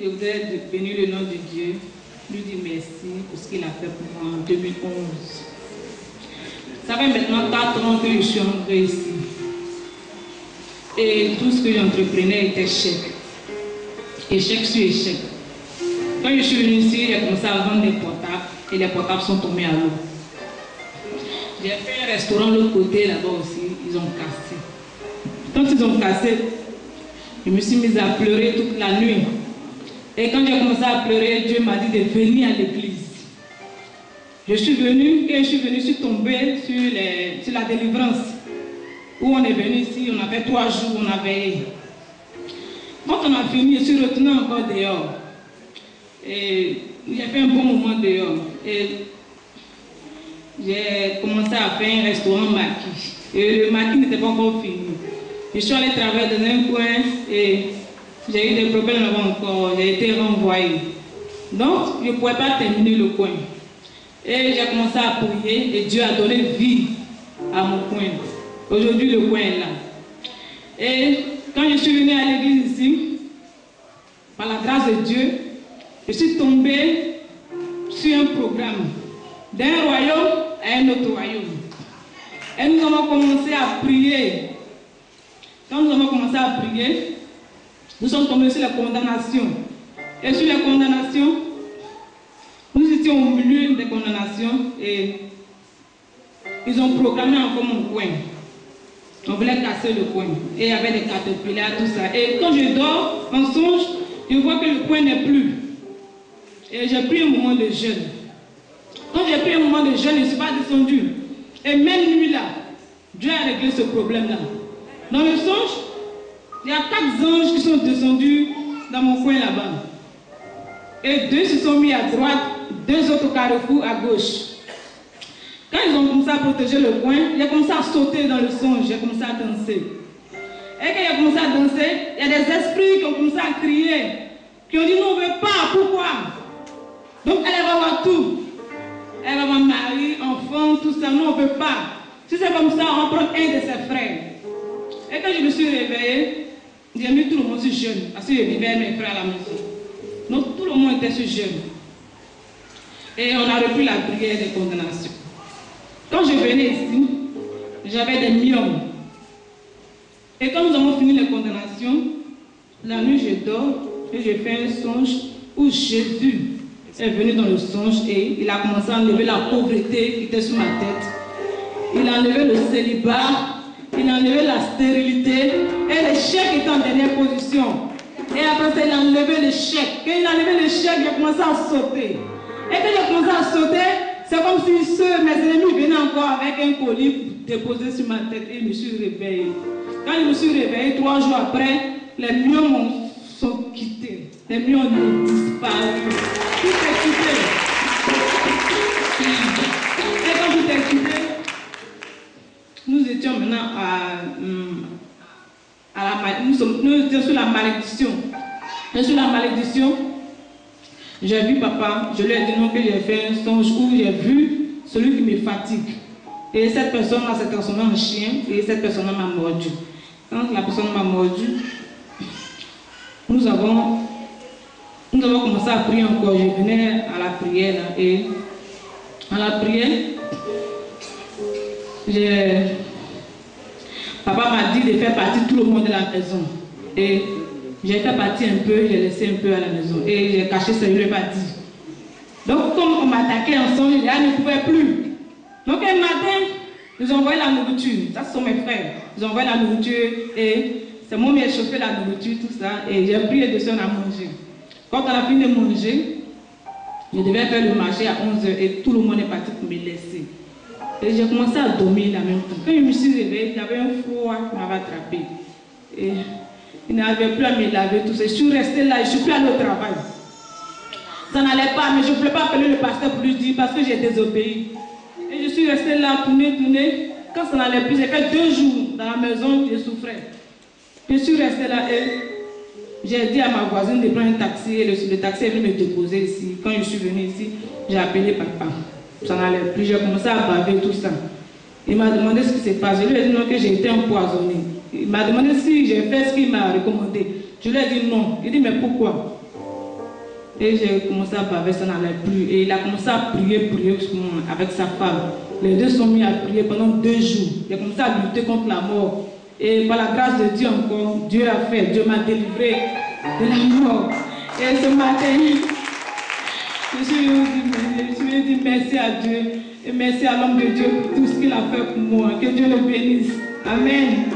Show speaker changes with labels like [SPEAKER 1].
[SPEAKER 1] je voudrais bénir le nom de Dieu, lui dire merci pour ce qu'il a fait pour moi en 2011. Ça fait maintenant 4 ans que je suis entrée ici. Et tout ce que j'entreprenais était échec. Échec sur échec. Quand je suis venue ici, j'ai commencé à vendre des portables et les portables sont tombés à l'eau. J'ai fait un restaurant de l'autre côté, là-bas aussi, ils ont cassé. Quand ils ont cassé, je me suis mise à pleurer toute la nuit. Et quand j'ai commencé à pleurer, Dieu m'a dit de venir à l'église. Je suis venue, quand je suis tombée sur la délivrance. Où on est venu ici, on a fait 3 jours, on a veillé. Quand on a fini, je suis retournée encore dehors. Et j'ai fait un bon moment dehors. Et j'ai commencé à faire un restaurant maquis. Et le maquis n'était pas encore fini. Je suis allée travailler dans un coin et j'ai eu des problèmes là-bas encore. J'ai été renvoyée. Donc, je ne pouvais pas terminer le coin. Et j'ai commencé à prier et Dieu a donné vie à mon coin. Aujourd'hui, le coin est là. Et quand je suis venue à l'église ici, par la grâce de Dieu, je suis tombée sur un programme d'un royaume à un autre royaume. Et nous avons commencé à prier. Quand nous avons commencé à prier, nous sommes tombés sur la condamnation. Et sur la condamnation, nous étions au milieu des condamnations et ils ont programmé encore mon coin. On voulait casser le coin. Et il y avait des caterpillars, tout ça. Et quand je dors, en songe, je vois que le coin n'est plus. Et j'ai pris un moment de jeûne. Quand j'ai pris un moment de jeûne, je ne suis pas descendue. Et même nuit là, Dieu a réglé ce problème-là. Dans le songe, il y a 4 anges qui sont descendus dans mon coin là-bas. Et 2 se sont mis à droite, 2 autres au carrefour à gauche. Quand ils ont commencé à protéger le coin, j'ai commencé à sauter dans le songe, j'ai commencé à danser. Et quand j'ai commencé à danser, il y a des esprits qui ont commencé à crier, qui ont dit non, on ne veut pas, pourquoi? Donc elle va voir tout. Elle va voir mari, enfant, tout ça, non, on ne veut pas. Si c'est comme ça, on prend un de ses frères. Et quand je me suis réveillée, j'ai mis tout le monde sur jeûne, parce que je vivais avec mes frères à la maison. Donc tout le monde était sur jeûne. Et on a repris la prière des condamnations. Quand je venais ici, j'avais des myomes. Et quand nous avons fini les condamnations, la nuit je dors et je fais un songe où Jésus est venu dans le songe et il a commencé à enlever la pauvreté qui était sur ma tête. Il a enlevé le célibat, il a enlevé la stérilité et l'échec était en dernière position. Et après ça, il a enlevé l'échec. Quand il a enlevé l'échec, j'ai commencé à sauter. Et quand j'ai commencé à sauter, c'est comme si mes ennemis venaient encore avec un colis déposé sur ma tête et je me suis réveillée. Quand je me suis réveillée, 3 jours après, les myomes sont quittés. Les myomes ont disparu. Tout est quitté. Et quand tout est quitté, nous étions maintenant nous étions sur la malédiction. Et sur la malédiction, j'ai vu papa, je lui ai dit non que j'ai fait un songe où j'ai vu celui qui me fatigue. Et cette personne-là s'est transformée en chien et cette personne-là m'a mordu. Quand la personne m'a mordu, nous avons commencé à prier encore. Je venais à la prière là, et à la prière, papa m'a dit de faire partir tout le monde de la maison. Et j'ai fait partie un peu, j'ai laissé un peu à la maison. Et j'ai caché ça, je ne l'ai pas dit. Donc, comme on m'attaquait ensemble, je ne pouvais plus. Donc, un matin, ils ont envoyé la nourriture. Ça, ce sont mes frères. Ils ont envoyé la nourriture et c'est moi qui ai chauffé la nourriture, tout ça. Et j'ai pris les 2 soeurs à manger. Quand on a fini de manger, je devais faire le marché à 11h et tout le monde est parti pour me laisser. Et j'ai commencé à dormir en même temps. Quand je me suis réveillée, il y avait un froid qui m'avait attrapé. Et il n'avait plus à me laver, tout ça. Je suis restée là, je ne suis plus allée au travail. Ça n'allait pas, mais je ne voulais pas appeler le pasteur pour lui dire parce que j'ai désobéi. Et je suis restée là, tourner. Quand ça n'allait plus, j'ai fait 2 jours dans la maison, je souffrais. Je suis restée là et j'ai dit à ma voisine de prendre un taxi. Et le taxi est venu me déposer ici. Quand je suis venue ici, j'ai appelé papa. Ça n'allait plus, j'ai commencé à baver tout ça. Il m'a demandé ce qui s'est passé. Je lui ai dit non, que j'ai été empoisonnée. Il m'a demandé si j'ai fait ce qu'il m'a recommandé. Je lui ai dit non. Il dit mais pourquoi? Et j'ai commencé à baver, ça n'allait plus. Et il a commencé à prier avec sa femme. Les deux sont mis à prier pendant 2 jours. Il a commencé à lutter contre la mort. Et par la grâce de Dieu encore, Dieu a fait. Dieu m'a délivré de la mort. Et ce matin, je suis venu dire merci à Dieu. Et merci à l'homme de Dieu pour tout ce qu'il a fait pour moi. Que Dieu le bénisse. Amen.